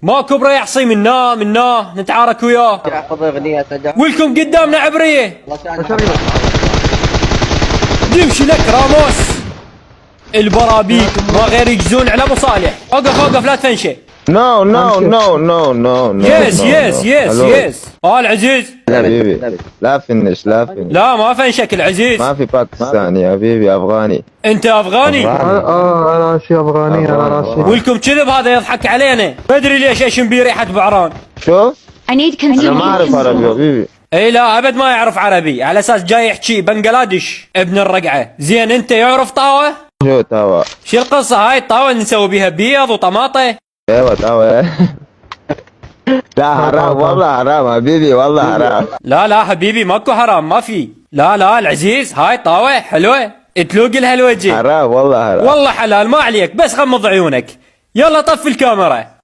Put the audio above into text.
ماكو برا يحصي منا نتعارك وياه. احفظ اغنية ولكم قدامنا عبرية. نمشي لك راموس. البرابيك ما غير يجزون على ابو صالح. اوقف لا تفنشه. نو نو نو نو نو نو. يس العزيز. حبيبي لا فنش لا ما فنشك العزيز. ما في باكستاني يا حبيبي، افغاني. انت افغاني؟ انا راسي افغاني، انا راسي. ولكم كذب، هذا يضحك علينا. ما ادري ليش اشم بيه ريحه بعران. شوف I need انا ما اعرف consumable. عربي حبيبي. اي لا ابد ما يعرف عربي، على اساس جاي يحكي بنغلاديش ابن الرقعه. زين انت يعرف طاوه؟ شو تاوى؟ شو القصه هاي الطاوه نسوي بيها بيض وطماطه؟ ايوه تاوى. لا حرام والله حرام حبيبي، والله حرام. لا حبيبي ماكو حرام، ما في. لا العزيز هاي طاوه حلوه تلوق لها الوجه. حرام والله حرام. والله حلال ما عليك، بس غمض عيونك. يلا طفي الكاميرا.